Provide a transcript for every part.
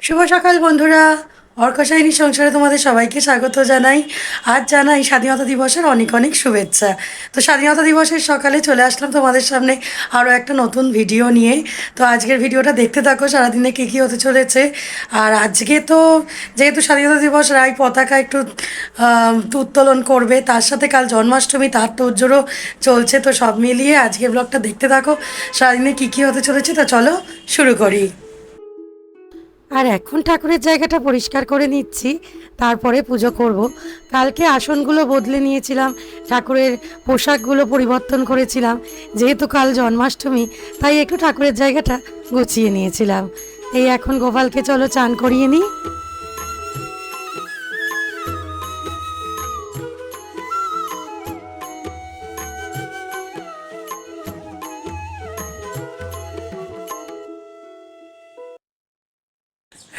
শুভ সকাল বন্ধুরা, অর্কশাইনী সংসারে তোমাদের সবাইকে স্বাগত জানাই। আজ জানাই স্বাধীনতা দিবসের অনেক অনেক শুভেচ্ছা। তো স্বাধীনতা দিবসের সকালে চলে আসলাম তোমাদের সামনে আরও একটা নতুন ভিডিও নিয়ে। তো আজকের ভিডিওটা দেখতে থাকো, সারাদিনে কী কী হতে চলেছে। আর আজকে তো যেহেতু স্বাধীনতা দিবস, রায় পতাকা একটু উত্তোলন করবে, তার সাথে কাল জন্মাষ্টমী, তার তোড়জোড়ও চলছে। তো সব মিলিয়ে আজকের ব্লগটা দেখতে থাকো, সারাদিনে কী কী হতে চলেছে। তো চলো শুরু করি। আর এখন ঠাকুরের জায়গাটা পরিষ্কার করে নিচ্ছি, তারপরে পুজো করব। কালকে আসনগুলো বদলে নিয়েছিলাম, ঠাকুরের পোশাকগুলো পরিবর্তন করেছিলাম। যেহেতু কাল জন্মাষ্টমী, তাই একটু ঠাকুরের জায়গাটা গুছিয়ে নিয়েছিলাম। এই এখন গোপালকে চলো চান করিয়ে নিই।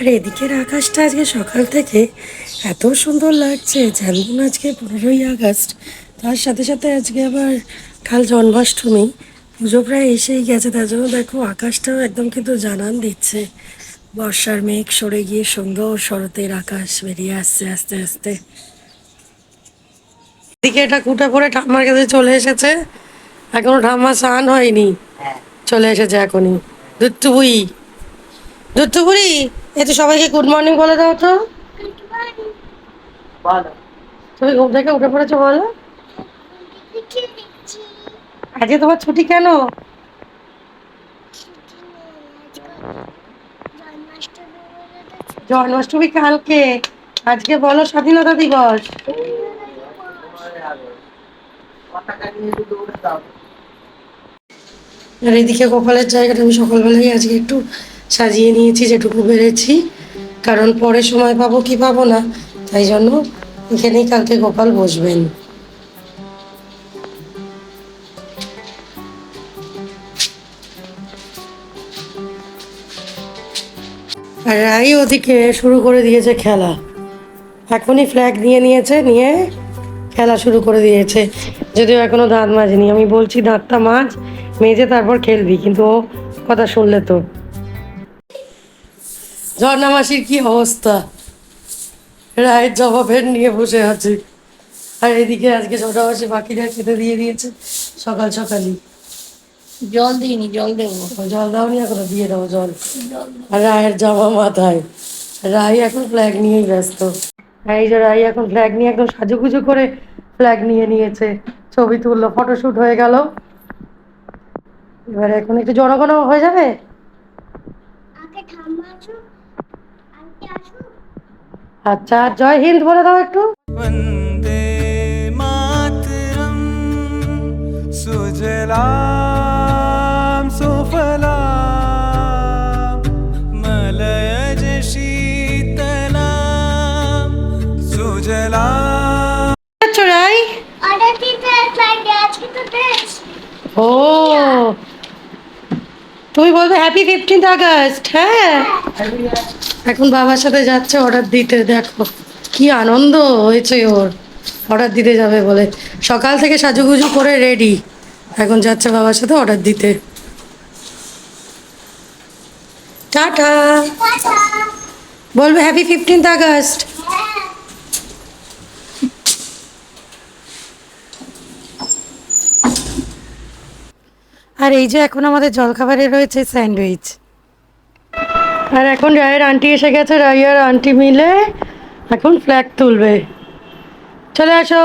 আর এদিকের আকাশটা আজকে সকাল থেকে এত সুন্দর লাগছে, যেমন আজকে 15ই আগস্ট, তার সাথে সাথে আজকে আবার কাল জন্মাষ্টমী। পুজো প্রায় এসেই গেছে, তার জন্য দেখো আকাশটাও একদম কিন্তু জানান দিচ্ছে। বর্ষার মেঘ সরে গিয়ে সুন্দর শরতের আকাশ বেরিয়ে আসছে আস্তে আস্তে। এদিকে এটা কুটে পরে ঠাম্মার কাছে চলে এসেছে, এখনো ঠাম্মা স্নান হয়নি, চলে এসেছে এখনই। দুত্তুবুই দুত্তুবুড়ি, এই তো সবাইকে গুড মর্নিং বলে দাও তো। তুমি ঘুম থেকে উঠে পড়েছো, বলো। আজকে তোমার ছুটি কেন? জন্মাষ্টমী কালকে, আজকে বলো স্বাধীনতা দিবস। আর এদিকে গোপালের জায়গাটা আমি সকালবেলায় আজকে একটু সাজিয়ে নিয়েছি যেটুকু পেরেছি, কারণ পরে সময় পাবো কি পাবো না, তাই জন্য এখানেই কালকে গোপাল বসবেন। আর রাই ওদিকে শুরু করে দিয়েছে খেলা, এখনই ফ্ল্যাগ নিয়ে নিয়েছে, নিয়ে খেলা শুরু করে দিয়েছে। যদিও এখনো দাঁত মাজেনি, আমি বলছি দাঁতটা মাজ, মেজে তারপর খেলবি, কিন্তু ও কথা শুনলে তো। ঝর্ণা মাসির কি অবস্থা, রায়ের জবাবের নিয়ে বসে আছে। আর এদিকে আজকে ঝর্ণা মাসি বাকিরা খেতে দিয়ে দিয়েছে সকাল সকালই। জল দিইনি, জল দেবো। জল দাওনি এখনো? দিয়ে দাও জল। আর রায়ের জামা মাথায়, রাই এখন ফ্ল্যাগ নিয়েই ব্যস্ত। আর এই যে রাই এখন ফ্ল্যাগ নিয়ে একদম সাজুগুজু করে ফ্ল্যাগ নিয়ে নিয়েছে, ছবি তুললো, ফটোশ্যুট হয়ে গেল। এবারে এখন একটু জনগণ হয়ে যাবে। আচ্ছা, জয় হিন্দ বলে দাও একটু। वन्दे मातरं सुजलां सुफलां मलयज शीतलां सुजलां। আচ্ছা রাই, ও তুমি বলবে হ্যাপি 15th আগস্ট। হ্যাঁ, এখন বাবার সাথে যাচ্ছে অর্ডার দিতে, দেখো কি আনন্দ হয়েছে ওর, অর্ডার দিতে যাবে বলে। সকাল থেকে সাজুগুজু করে রেডি, এখন যাচ্ছে বাবার সাথে অর্ডার দিতে। টাটা, বলবে হ্যাপি 15th আগস্ট। আর এই যে এখন আমাদের জলখাবারে রয়েছে স্যান্ডউইচ। আর এখন রায়ের আন্টি এসে গেছে, রাই আর আন্টি মিলে এখন ফ্ল্যাগ তুলবে। চলে আসো।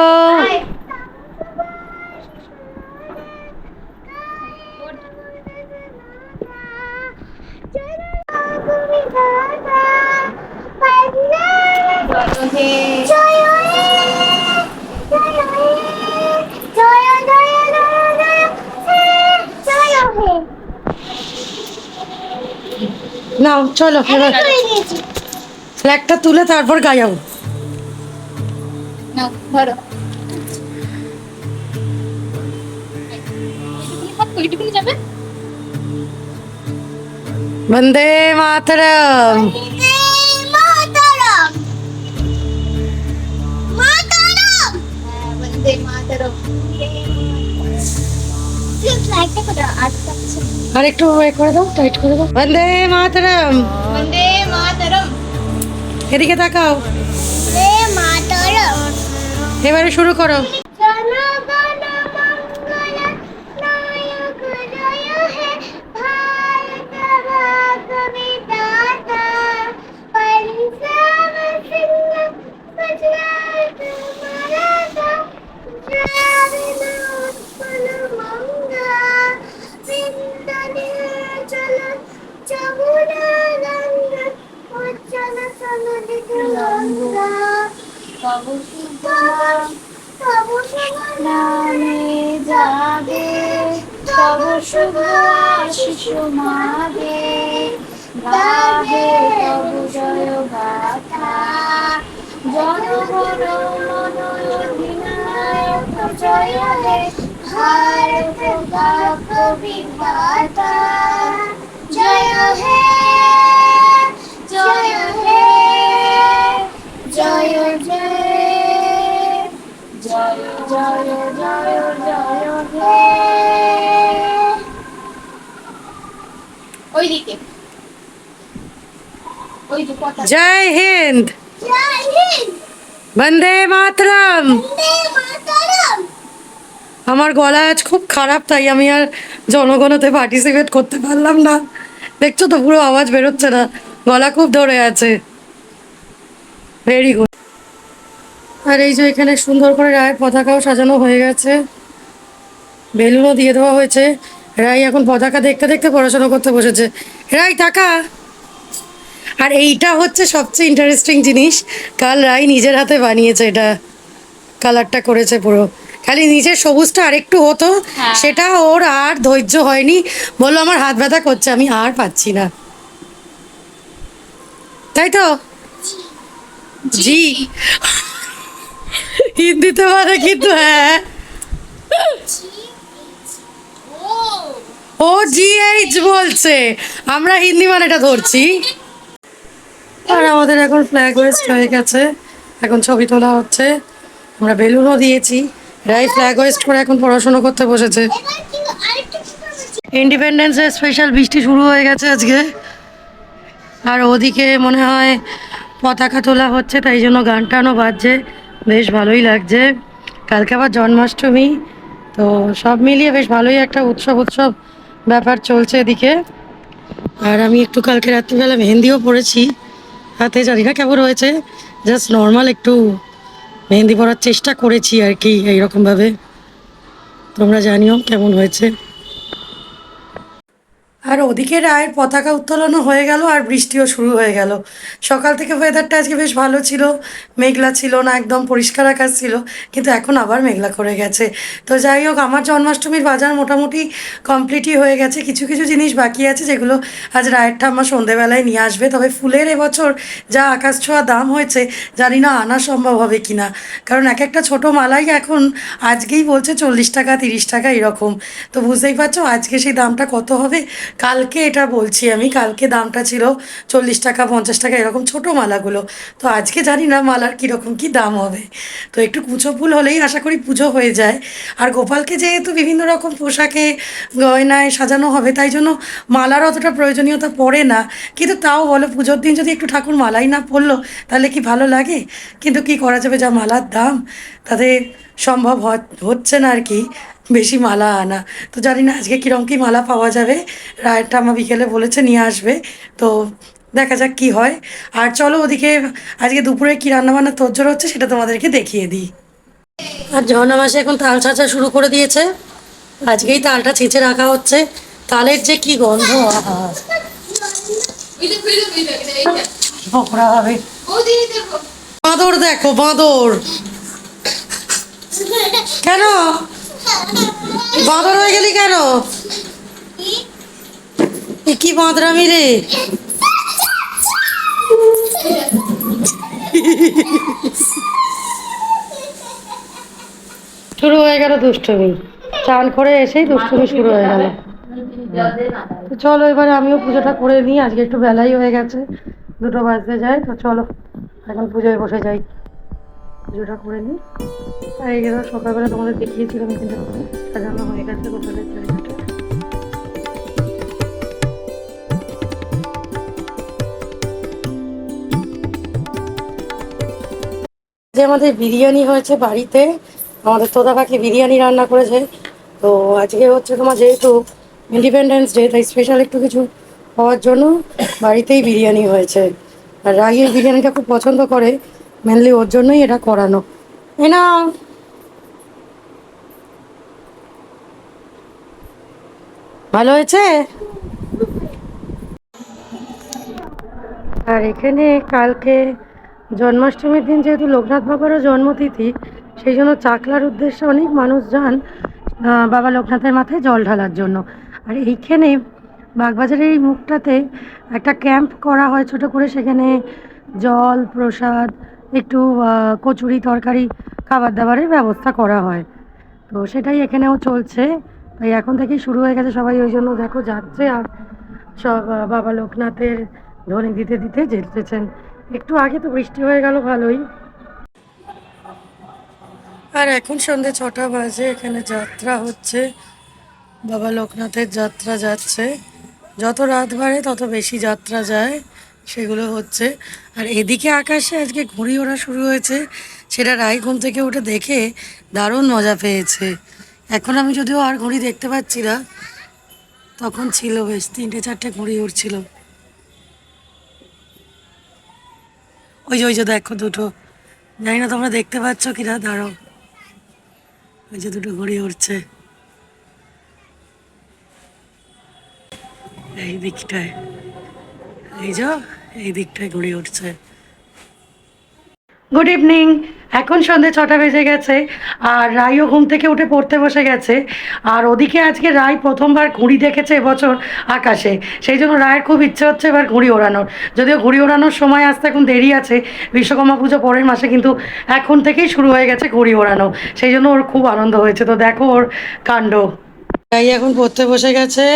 নাও চলো, এবার ফ্ল্যাগটা তুলে তারপর গায়াও। নাও ধরো। ওইটুকুনি যাবে। বন্দে মাতরম। বন্দে মাতরম। ফ্ল্যাগটা কোথায় আটকাচ্ছে? আর একটু করে দাও, টাইট করে দাও। বন্দে মাতরম। বন্দে মাতরম। এদিকে তাকাও, এ মাতরম এবারে শুরু করো। জনগণ মঙ্গল নায়ক জয় হে ভারত ভাগ্য বিধাতা পঞ্জাব সিংহ গুজরাট মারাঠা দ্রাবিড় উৎকল গঙ্গা বিন্ধ্য নীলাচল যমুনা গঙ্গা উজ্জ্বল সনদী গঙ্গা তব শুভ নামে জাগে তব শুভ আশিস মাগে গাহে তব জয় গাথা জনগণ মন অধিনায়ক জয় হে ভারত ভাগ্য বিধাতা জয় হে জয় হে জয় জয় জয় জয় জয় জয় হে ওইদিকে ওই যে পতাকা জয় হিন্দ, জয় হিন্দ বন্দে মাতরম। বন্দে মাতরম আমার গলা আজ খুব খারাপ, তাই আমি আর জনগণতে পার্টিসিপেট করতে পারলাম না। দেখছো তো পুরো আওয়াজ বেরোচ্ছে না, গলা খুব ধরে আছে। Very good. আর এই যে এখানে সুন্দর করে রায়ের পতাকাও সাজানো হয়ে গেছে, বেলুনও দিয়ে দেওয়া হয়েছে। রাই এখন পতাকা দেখতে দেখতে পড়াশোনা করতে বসেছে। রাই তাকা। আর এইটা হচ্ছে সবচেয়ে ইন্টারেস্টিং জিনিস, কাল রাই নিজের হাতে বানিয়েছে এটা, কালারটা করেছে পুরো। খালি নিচের সবুজটা আরেকটু হতো, সেটা ওর আর ধৈর্য হয়নি, বললো আমার হাত ব্যথা করছে, আমি আর পাচ্ছি না। তাই তো জি হিন্দিতে মানে কিন্তু হ্যাঁ, ও GH বলছে, আমরা হিন্দি মানেটা ধরছি। আর আমাদের এখন ফ্ল্যাগ হোয়েস্ট হয়ে গেছে, এখন ছবি তোলা হচ্ছে, আমরা বেলুনও দিয়েছি। রাই ফ্ল্যাগ হোয়েস্ট করে এখন পড়াশোনা করতে বসেছে। এবার কি আরেকটা কি করবে ইন্ডিপেন্ডেন্সের স্পেশাল বৃষ্টি শুরু হয়ে গেছে আজকে। আর ওদিকে মনে হয় পতাকা তোলা হচ্ছে, তাই জন্য গান টানও বাজছে, বেশ ভালোই লাগছে। কালকে আবার জন্মাষ্টমী, তো সব মিলিয়ে বেশ ভালোই একটা উৎসব উৎসব ব্যাপার চলছে এদিকে। আর আমি একটু কালকে রাত্রিবেলা মেহেন্দিও পড়েছি হাতে, জানি না কেমন হয়েছে, জাস্ট নর্মাল একটু মেহেন্দি পরার চেষ্টা করেছি আর কি, এইরকমভাবে। তোমরা জানিও কেমন হয়েছে। আর ওদিকে রায়ের পতাকা উত্তোলনও হয়ে গেল, আর বৃষ্টিও শুরু হয়ে গেল। সকাল থেকে ওয়েদারটা আজকে বেশ ভালো ছিল, মেঘলা ছিল না, একদম পরিষ্কার আকাশ ছিল, কিন্তু এখন আবার মেঘলা করে গেছে। তো যাই হোক, আমার জন্মাষ্টমীর বাজার মোটামুটি কমপ্লিটই হয়ে গেছে। কিছু কিছু জিনিস বাকি আছে যেগুলো আজ রায়ের ঠাম্মা সন্ধেবেলায় নিয়ে আসবে। তবে ফুলের এবছর যা আকাশ ছোঁয়া দাম হয়েছে, জানি না আনা সম্ভব হবে কি না, কারণ এক একটা ছোটো মালাই এখন আজকেই বলছে 40 টাকা 30 টাকা এরকম। তো বুঝতেই পারছো আজকে সেই দামটা কত হবে। কালকে এটা বলছি আমি, কালকে দামটা ছিল 40 টাকা 50 টাকা এরকম ছোটো মালাগুলো। তো আজকে জানি না মালার কীরকম কী দাম হবে। তো একটু কুচো ফুল হলেই আশা করি পুজো হয়ে যায়। আর গোপালকে যেহেতু বিভিন্ন রকম পোশাকে গয়নায় সাজানো হবে, তাই জন্য মালার অতটা প্রয়োজনীয়তা পড়ে না। কিন্তু তাও বলো, পুজোর দিন যদি একটু ঠাকুর মালাই না পরলো তাহলে কি ভালো লাগে? কিন্তু কি করা যাবে, যা মালার দাম তাতে সম্ভব হচ্ছে না আর কি বেশি মালা আনা। তো জানি না আজকে কীরকম কী মালা পাওয়া যাবে। রায়ের ঠাম্মা বিকেলে বলেছে নিয়ে আসবে, তো দেখা যাক কী হয়। আর চলো ওদিকে আজকে দুপুরে কী রান্নাবান্না তোড়জোড় হচ্ছে সেটা তোমাদেরকে দেখিয়ে দিই। আর ঝর্ণা মাসে এখন তাল ছাঁচা শুরু করে দিয়েছে, আজকেই তালটা ছেঁচে রাখা হচ্ছে। তালের যে কি গন্ধ, আহা পকোড়া হবে। বাঁদর দেখো, বাঁদর কেন বাঁদর হয়ে গেলি কেন? এ কি বাঁদরামি রে! শুরু হয়ে গেল দুষ্টুমি, চান করে এসেই দুষ্টুমি শুরু হয়ে গেল। তো চলো এবারে আমিও পুজোটা করে নিই, আজকে একটু বেলাই হয়ে গেছে, 2টো বাজতে যায়। তো চলো এখন পুজোয় বসে যাই, পুজোটা করে নিই। আর এই জন্য সকালবেলা তোমাদের দেখিয়েছিলাম কিন্তু সাজানো হয়ে গেছে। গোপালের জায়গাটা যে আমাদের বিরিয়ানি হয়েছে বাড়িতে, আমাদের তোদা পাখি বিরিয়ানি রান্না করেছে। তো আজকে হচ্ছে তোমার যেহেতু ইন্ডিপেন্ডেন্স ডে, তাই স্পেশাল একটু কিছু হওয়ার জন্য বাড়িতেই বিরিয়ানি হয়েছে। আর রাই এই বিরিয়ানিটা খুব পছন্দ করে, মেনলি ওর জন্যই এটা করানো। এই না, ভালো হয়েছে। আর এখানে কালকে জন্মাষ্টমীর দিন যেহেতু লোকনাথ বাবারও জন্মতিথি, সেই জন্য চাকলার উদ্দেশ্যে অনেক মানুষ যান বাবা লোকনাথের মাথায় জল ঢালার জন্য। আর এইখানে বাগবাজারের এই মুখটাতে একটা ক্যাম্প করা হয় ছোট করে, সেখানে জল প্রসাদ একটু কচুরি তরকারি খাবার দাবারের ব্যবস্থা করা হয়। তো সেটাই এখানেও চলছে, তাই এখন থেকেই শুরু হয়ে গেছে, সবাই ওই জন্য দেখো যাচ্ছে। আর সব বাবা লোকনাথের ধ্বনি দিতে দিতে যেতেছেন। একটু আগে তো বৃষ্টি হয়ে গেল ভালোই। আর এখন সন্ধ্যে 6টা বাজে, এখানে যাত্রা হচ্ছে, বাবা লোকনাথের যাত্রা যাচ্ছে। যত রাত বাড়ে তত বেশি যাত্রা যায়, সেগুলো হচ্ছে। আর এদিকে আকাশে আজকে ঘুড়ি ওড়া শুরু হয়েছে, সেটা রাই ঘুম থেকে উঠে দেখে দারুণ মজা পেয়েছে। এখন আমি যদিও আর ঘুড়ি দেখতে পাচ্ছি না, তখন ছিল বেশ 3টে 4টে ঘুড়ি উড়ছিল। ওই যে দেখো দুটো, জানি না তোমরা দেখতে পাচ্ছ কিনা, দাঁড়াও, ওই যে দুটো ঘুড়ি উড়ছে এই দিকটায়, এই দিকটায় ঘুড়ি উঠছে। Good evening. এখন সন্ধ্যে 6টা বেজে গেছে, আর রাইও ঘুম থেকে উঠে পড়তে বসে গেছে। আর ওদিকে আজকে রাই প্রথমবার ঘুড়ি দেখেছে এবছর আকাশে, সেই জন্য রায়ের খুব ইচ্ছে হচ্ছে এবার ঘুড়ি ওড়ানোর। যদিও ঘুড়ি ওড়ানোর সময় আসতে এখন দেরি আছে, বিশ্বকর্মা পুজো পরের মাসে, কিন্তু এখন থেকেই শুরু হয়ে গেছে ঘুড়ি ওড়ানো, সেই জন্য ওর খুব আনন্দ হয়েছে। তো দেখো ওর কাণ্ড। রাই এখন পড়তে বসে গেছে।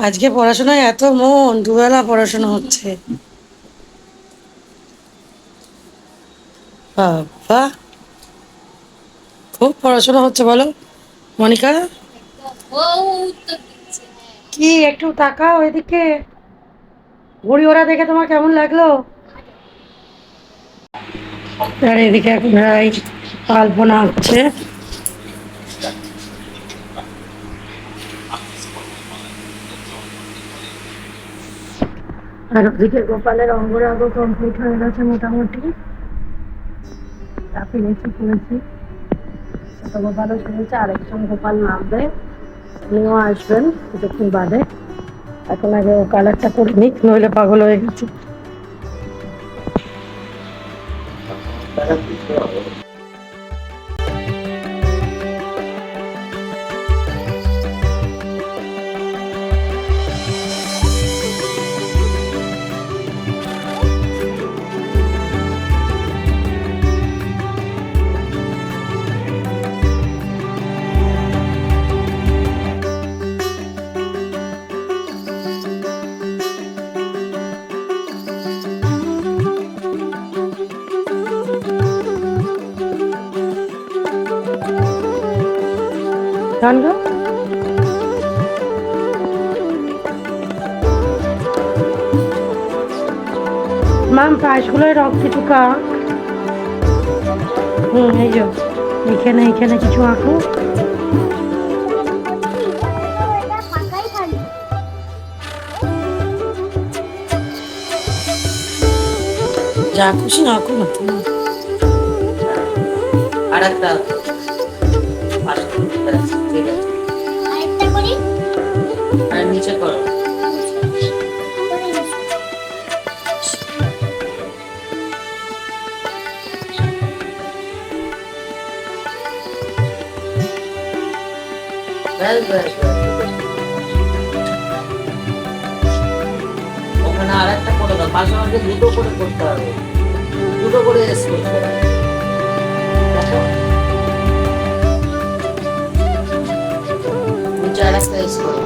আজকে পড়াশোনায় এত মন, দুবেলা পড়াশোনা হচ্ছে। বাবা, খুব পড়াশোনা হচ্ছে বলো মনিকা। কি একটু তাকাও এদিকে, ঘুড়ি ওরা দেখে তোমার কেমন লাগলো? আর এদিকে এখন রাই আলপনা হচ্ছে। আর ওদিকে গোপালের অঙ্গরাগ কমপ্লিট হয়ে গেছে মোটামুটি। ফিরেছি ছোট গোপালও শুনেছে, আরেকজন গোপাল নামবে, উনিও আসবেন কিছুক্ষণ বাদে। এখন আগে ও কালারটা করে নিক, নইলে পাগল হয়ে গেছে। গান গো। মাম পাশগুলোয় রক কিছু কাক। এই যে এখানে কিছু আঁকো। যা খুশি আঁকো না তুমি। আর একটা আর নিচে করো। ওখানে আর একটা করে দাও, পাশাপাশি দুটো করে করতে হবে, দুটো করে এস করতে হবে। দেখো নিচে আর একটা এস করো,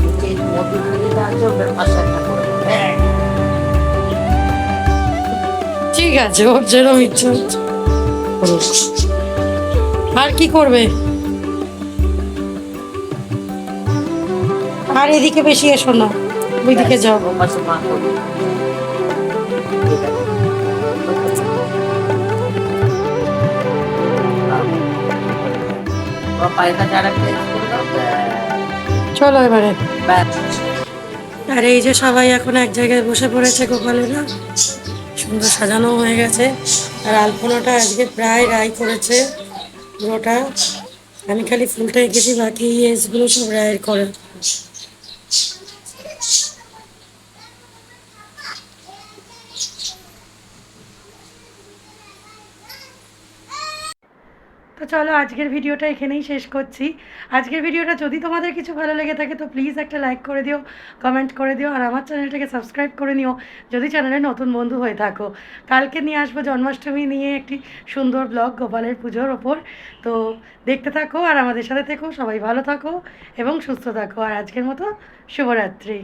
নিচে মধ্যে যেটা আছে ওটার পাশে একটা করে দাও। হ্যাঁ ঠিক আছে, ওর যেরকম ইচ্ছে হচ্ছে করুক। আর কি করবে? আর এদিকে বেশি এসো না, ওইদিকে যাও। ও পাশে মা করবে। ঠিক আছে। তোমার পায়ের কাছে আর একটা করে দাও। চলো এবারে। ব্যাস। আর এই যে সবাই এখন এক জায়গায় বসে পড়েছে, গোপালেরা সুন্দর সাজানো হয়ে গেছে। আর আলপনাটা আজকে প্রায় রায় করেছে পুরোটা, আমি খালি ফুলটা এঁকেছি, বাকি ইয়েসগুলো সব রায়ের করে। তো চলো আজকের ভিডিওটা এখানেই শেষ করছি। আজকের ভিডিওটা যদি তোমাদের কিছু ভালো লেগে থাকে তো প্লিজ একটা লাইক করে দিও, কমেন্ট করে দিও, আর আমার চ্যানেলটাকে সাবস্ক্রাইব করে নিও যদি চ্যানেলে নতুন বন্ধু হয়ে থাকো। কালকে নিয়ে আসবো জন্মাষ্টমী নিয়ে একটি সুন্দর ব্লগ গোপালের পুজোর ওপর। তো দেখতে থাকো আর আমাদের সাথে থেকো, সবাই ভালো থাকো এবং সুস্থ থাকো। আর আজকের মতো শুভরাত্রি।